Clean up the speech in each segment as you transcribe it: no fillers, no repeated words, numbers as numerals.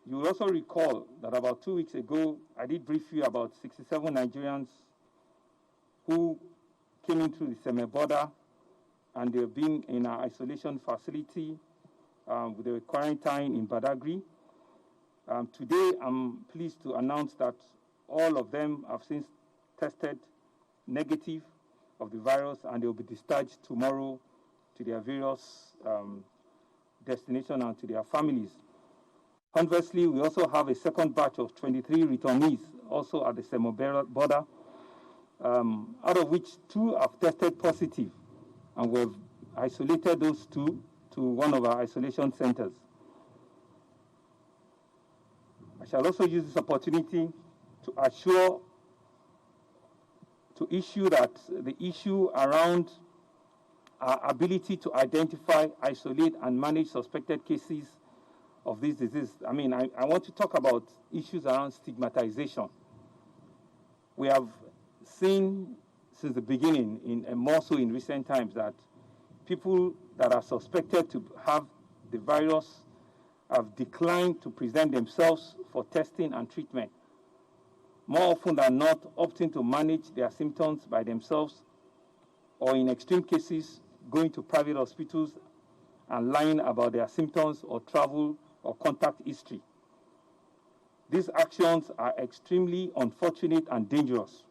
You will also recall that about 2 weeks ago, I did brief you about 67 Nigerians who came into the semi-border, and they're being in our isolation facility. They were quarantined in Badagry. Today, I'm pleased to announce that all of them have since tested negative of the virus, and they will be discharged tomorrow to their various destinations and to their families. Conversely, we also have a second batch of 23 returnees also at the semi-border, out of which 2 have tested positive, and we've isolated those 2 to one of our isolation centers. I shall also use this opportunity to issue that the issue around our ability to identify, isolate, and manage suspected cases of this disease. I want to talk about issues around stigmatization. We have seen since the beginning, and more so in recent times, that people that are suspected to have the virus have declined to present themselves for testing and treatment, more often than not opting to manage their symptoms by themselves, or in extreme cases, going to private hospitals and lying about their symptoms or travel or contact history. These actions are extremely unfortunate and dangerous.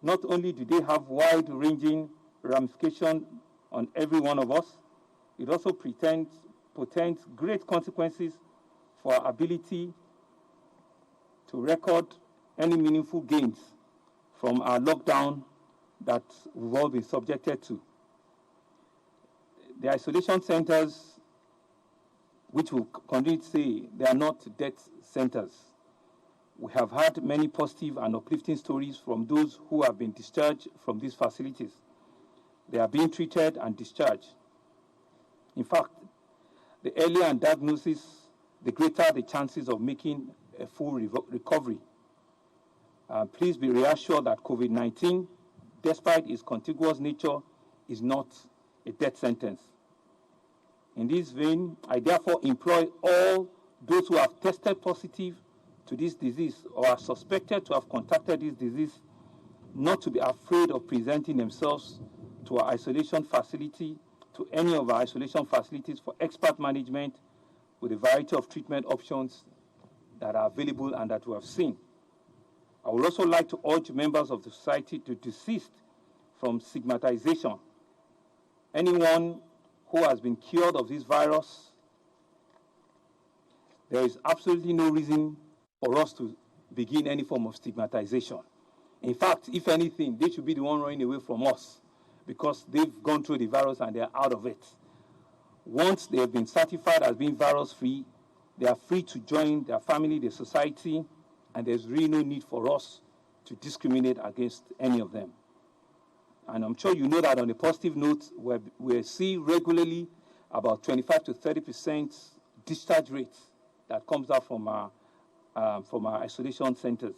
Not only do they have wide-ranging ramifications on every one of us, it also portends great consequences for our ability to record any meaningful gains from our lockdown that we've all been subjected to. The isolation centers, which will continue to say they are not death centers. We have had many positive and uplifting stories from those who have been discharged from these facilities. They are being treated and discharged. In fact, the earlier diagnosis, the greater the chances of making a full recovery. Please be reassured that COVID-19, despite its contiguous nature, is not a death sentence. In this vein, I therefore employ all those who have tested positive to this disease or are suspected to have contracted this disease not to be afraid of presenting themselves to our isolation facility, to any of our isolation facilities for expert management with a variety of treatment options that are available and that we have seen. I would also like to urge members of the society to desist from stigmatization. Anyone who has been cured of this virus, there is absolutely no reason for us to begin any form of stigmatization. In fact, if anything, they should be the one running away from us because they've gone through the virus and they're out of it. Once they have been certified as being virus-free, they are free to join their family, their society, and there's really no need for us to discriminate against any of them. And I'm sure you know that on a positive note, we see regularly about 25 to 30% discharge rate that comes out from our isolation centers.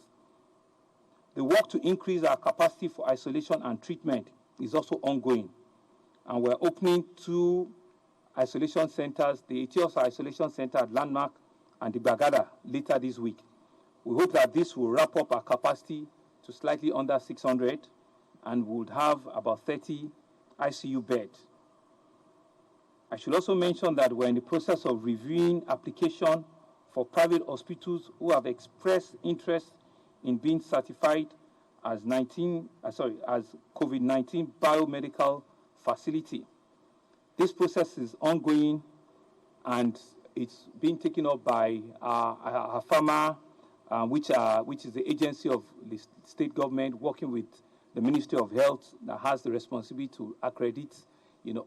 The work to increase our capacity for isolation and treatment is also ongoing. And we're opening 2 isolation centers, the Etiosa Isolation Center at Landmark and the Bagada later this week. We hope that this will wrap up our capacity to slightly under 600 and would have about 30 ICU beds. I should also mention that we're in the process of reviewing application for private hospitals who have expressed interest in being certified as COVID-19 biomedical facility. This process is ongoing and it's being taken up by our pharma, which is the agency of the state government working with the Ministry of Health that has the responsibility to accredit,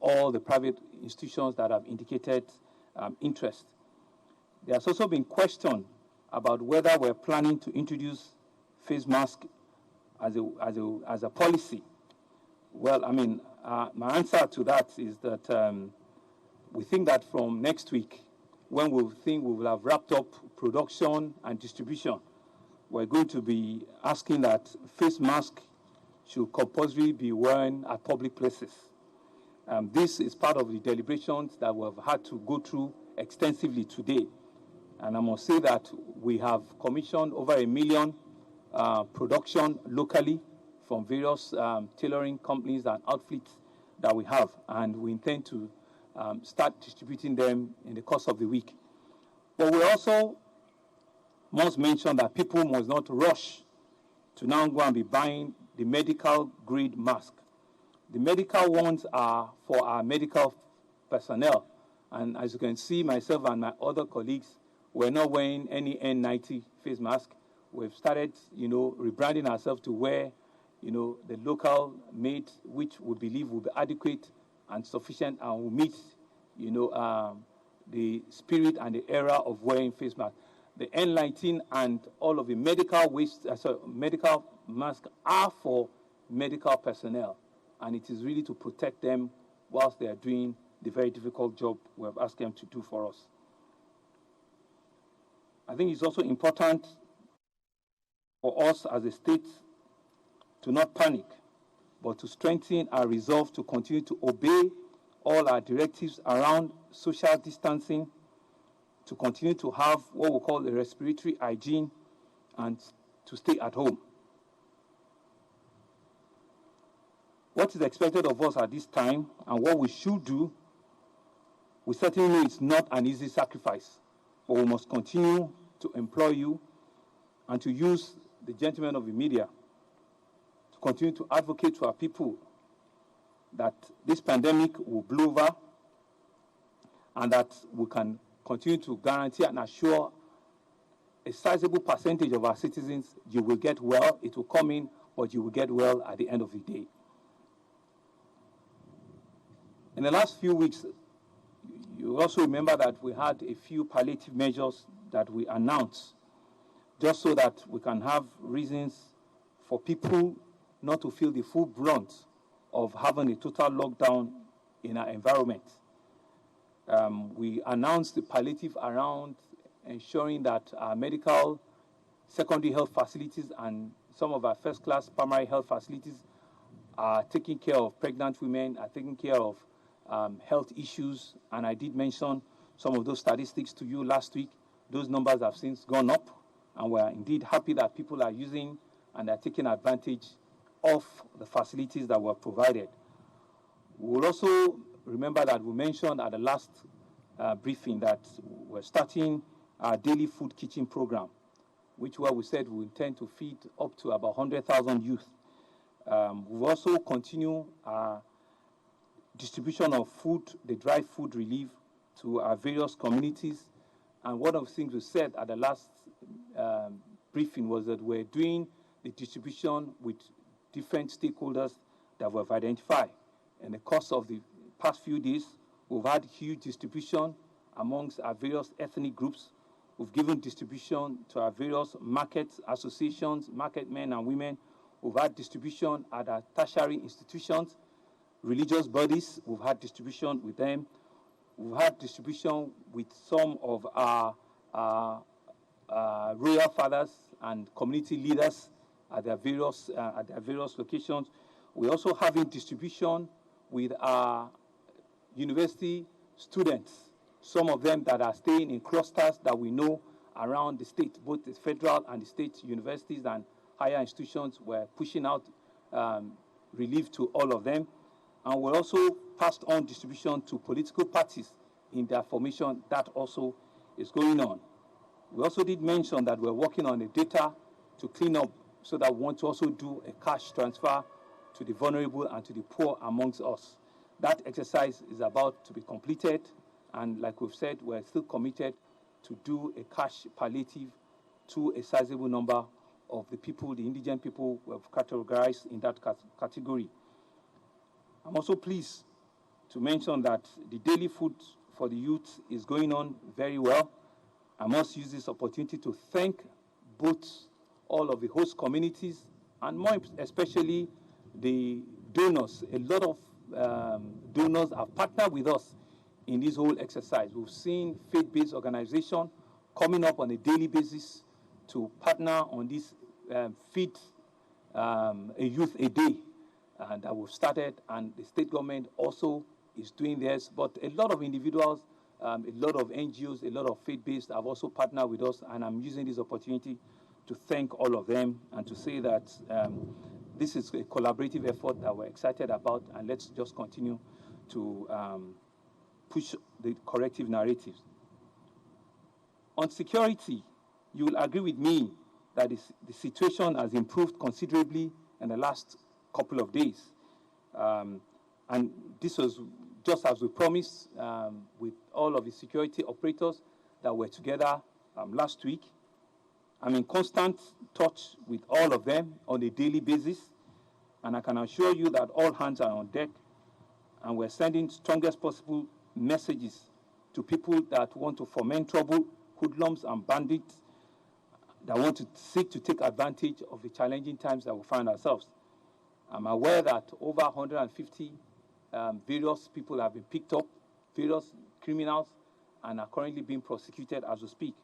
all the private institutions that have indicated interest. There has also been question about whether we're planning to introduce face mask as a policy. Well, my answer to that is that we think that from next week, when we will have wrapped up production and distribution, we're going to be asking that face mask should compulsorily be worn at public places. This is part of the deliberations that we've had to go through extensively today. And I must say that we have commissioned over 1 million production locally from various tailoring companies and outfits that we have. And we intend to start distributing them in the course of the week. But we also must mention that people must not rush to now go and be buying the medical grade mask. The medical ones are for our medical personnel. And as you can see, myself and my other colleagues, we're not wearing any N90 face mask. We've started, rebranding ourselves to wear, the local made, which we believe will be adequate and sufficient and will meet, the spirit and the era of wearing face masks. The N19 and all of the medical medical masks are for medical personnel, and it is really to protect them whilst they are doing the very difficult job we have asked them to do for us. I think it's also important for us as a state to not panic, but to strengthen our resolve to continue to obey all our directives around social distancing, to continue to have what we call the respiratory hygiene, and to stay at home. What is expected of us at this time and what we should do, we certainly know it's not an easy sacrifice, but we must continue to employ you and to use the gentlemen of the media to continue to advocate to our people that this pandemic will blow over and that we can continue to guarantee and assure a sizable percentage of our citizens you will get well. It will come in, but you will get well at the end of the day. In the last few weeks, you also remember that we had a few palliative measures that we announced just so that we can have reasons for people not to feel the full brunt of having a total lockdown in our environment. We announced the palliative around ensuring that our medical secondary health facilities and some of our first-class primary health facilities are taking care of pregnant women, are taking care of health issues, and I did mention some of those statistics to you last week. Those numbers have since gone up, and we're indeed happy that people are using and are taking advantage of the facilities that were provided. We will also remember that we mentioned at the last briefing that we're starting our daily food kitchen program, which where we said we intend to feed up to about 100,000 youth. We'll also continue our distribution of food, the dry food relief, to our various communities. And one of the things we said at the last briefing was that we're doing the distribution with different stakeholders that we've identified. In the course of the past few days, we've had huge distribution amongst our various ethnic groups. We've given distribution to our various market associations, market men and women. We've had distribution at our tertiary institutions, religious bodies. We've had distribution with them. We've had distribution with some of our royal fathers and community leaders at their various locations. We're also having distribution with our university students, some of them that are staying in clusters that we know around the state, both the federal and the state universities and higher institutions. We're pushing out relief to all of them. And we also passed on distribution to political parties in their formation. That also is going on. We also did mention that we're working on the data to clean up so that we want to also do a cash transfer to the vulnerable and to the poor amongst us. That exercise is about to be completed, and like we've said, we're still committed to do a cash palliative to a sizable number of the people, the indigent people we have categorized in that category. I'm also pleased to mention that the daily food for the youth is going on very well. I must use this opportunity to thank both all of the host communities and more especially the donors. A lot of donors have partnered with us in this whole exercise. We've seen faith-based organizations coming up on a daily basis to partner on this Feed a Youth a Day that we've started, and the state government also is doing theirs. But a lot of individuals A lot of NGOs, a lot of faith-based have also partnered with us, and I'm using this opportunity to thank all of them and to say that this is a collaborative effort that we're excited about, and let's just continue to push the corrective narratives. On security, you will agree with me that the situation has improved considerably in the last couple of days. And this was just as we promised with all of the security operators that were together last week. I'm in constant touch with all of them on a daily basis, and I can assure you that all hands are on deck, and we're sending strongest possible messages to people that want to foment trouble, hoodlums and bandits that want to seek to take advantage of the challenging times that we find ourselves. I'm aware that over 150 various people have been picked up, various criminals, and are currently being prosecuted as we speak.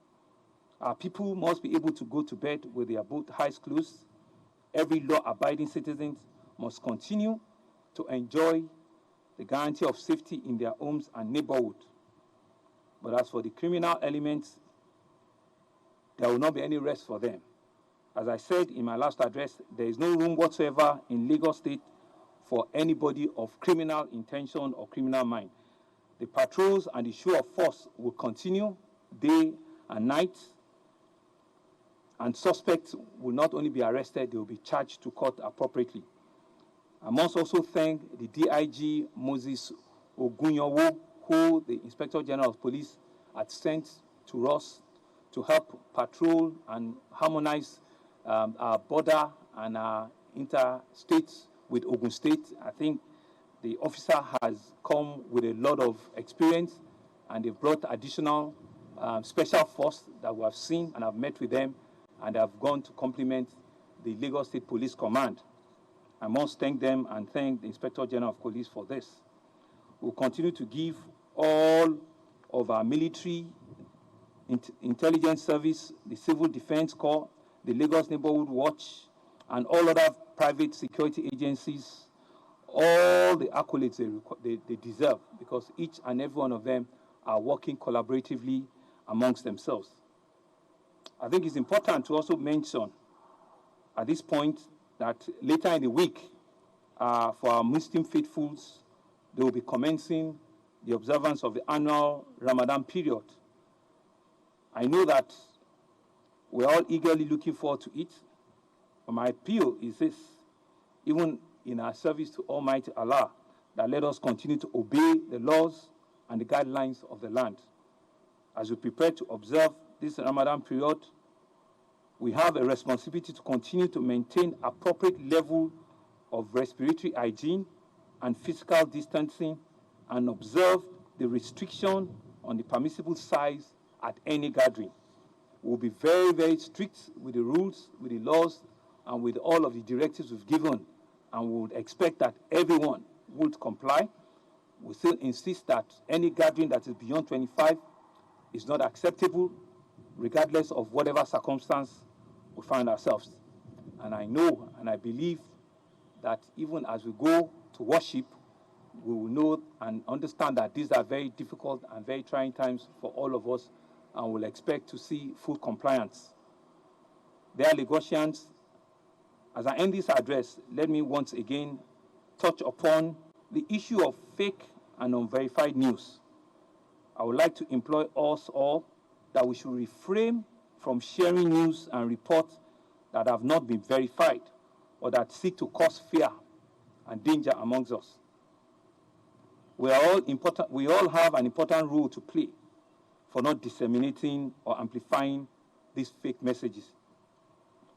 Our people must be able to go to bed with their both eyes closed. Every law-abiding citizen must continue to enjoy the guarantee of safety in their homes and neighborhood. But as for the criminal elements, there will not be any rest for them. As I said in my last address, there is no room whatsoever in Lagos State for anybody of criminal intention or criminal mind. The patrols and the show of force will continue day and night, and suspects will not only be arrested, they will be charged to court appropriately. I must also thank the DIG Moses Ogunyowo, who the Inspector General of Police had sent to us to help patrol and harmonize our border and our interstates with Ogun State. I think the officer has come with a lot of experience, and they've brought additional special force that we have seen, and I've met with them, and have gone to complement the Lagos State Police Command. I must thank them and thank the Inspector General of Police for this. We'll continue to give all of our military, intelligence service, the Civil Defense Corps, the Lagos Neighborhood Watch, and all other private security agencies all the accolades they deserve, because each and every one of them are working collaboratively amongst themselves. I think it's important to also mention at this point that later in the week, for our Muslim faithfuls, they will be commencing the observance of the annual Ramadan period. I know that we're all eagerly looking forward to it, but my appeal is this: even in our service to Almighty Allah, that let us continue to obey the laws and the guidelines of the land. As we prepare to observe this Ramadan period, we have a responsibility to continue to maintain appropriate level of respiratory hygiene and physical distancing, and observe the restriction on the permissible size at any gathering. We'll be very, very strict with the rules, with the laws, and with all of the directives we've given, and we would expect that everyone would comply. We still insist that any gathering that is beyond 25 is not acceptable, regardless of whatever circumstance we find ourselves. And I know and I believe that even as we go to worship, we will know and understand that these are very difficult and very trying times for all of us, and we'll expect to see full compliance. Dear Lagosians, as I end this address, let me once again touch upon the issue of fake and unverified news. I would like to implore us all that we should refrain from sharing news and reports that have not been verified or that seek to cause fear and danger amongst us. We all have an important role to play for not disseminating or amplifying these fake messages.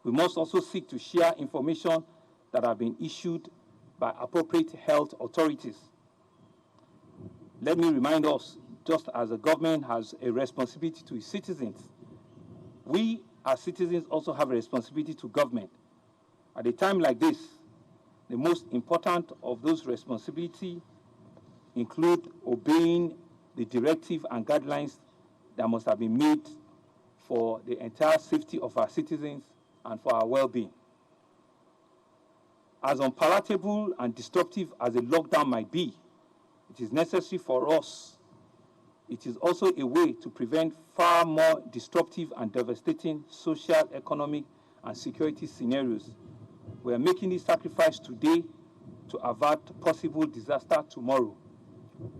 We must also seek to share information that have been issued by appropriate health authorities. Let me remind us, just as the government has a responsibility to its citizens, we as citizens also have a responsibility to government. At a time like this, the most important of those responsibilities include obeying the directive and guidelines that must have been made for the entire safety of our citizens and for our well-being. As unpalatable and disruptive as a lockdown might be, it is necessary for us It is also a way to prevent far more disruptive and devastating social, economic, and security scenarios. We are making this sacrifice today to avert possible disaster tomorrow.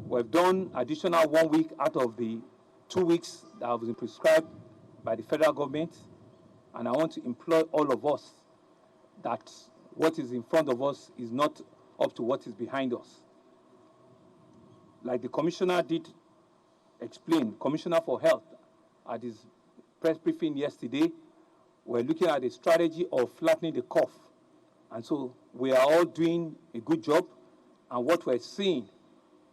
We've done additional 1 week out of the 2 weeks that have been prescribed by the federal government, and I want to implore all of us that what is in front of us is not up to what is behind us. Like the commissioner did explain, Commissioner for Health, at his press briefing yesterday, we're looking at a strategy of flattening the curve. And so we are all doing a good job. And what we're seeing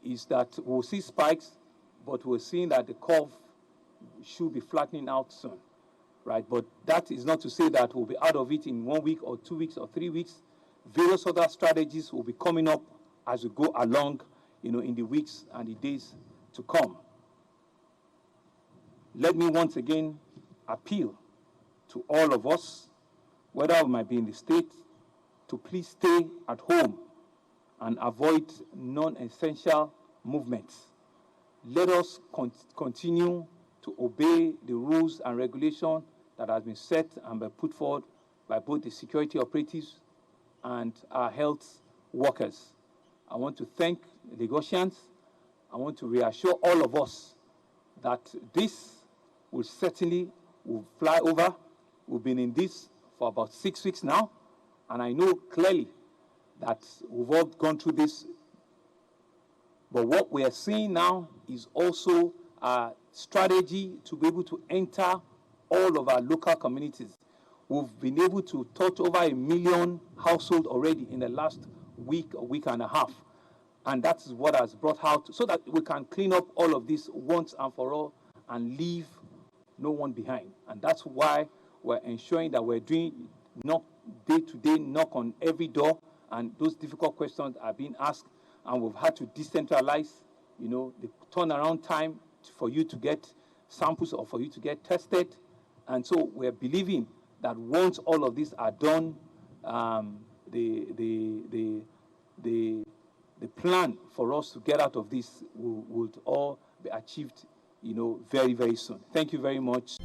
is that we'll see spikes, but we're seeing that the curve should be flattening out soon, right? But that is not to say that we'll be out of it in 1 week or 2 weeks or 3 weeks. Various other strategies will be coming up as we go along, in the weeks and the days to come. Let me once again appeal to all of us, whether we might be in the state, to please stay at home and avoid non-essential movements. Let us continue to obey the rules and regulations that have been set and been put forward by both the security operatives and our health workers. I want to thank the Lagosians. I want to reassure all of us that this will fly over. We've been in this for about 6 weeks now, and I know clearly that we've all gone through this. But what we are seeing now is also a strategy to be able to enter all of our local communities. We've been able to touch over 1 million households already in the last week and a half. And that's what has brought out, so that we can clean up all of this once and for all and leave no one behind. And that's why we're ensuring that we're doing day-to-day knock on every door, and those difficult questions are being asked, and we've had to decentralize, the turnaround time for you to get samples or for you to get tested. And so we're believing that once all of these are done, the plan for us to get out of this would all be achieved, very, very soon. Thank you very much.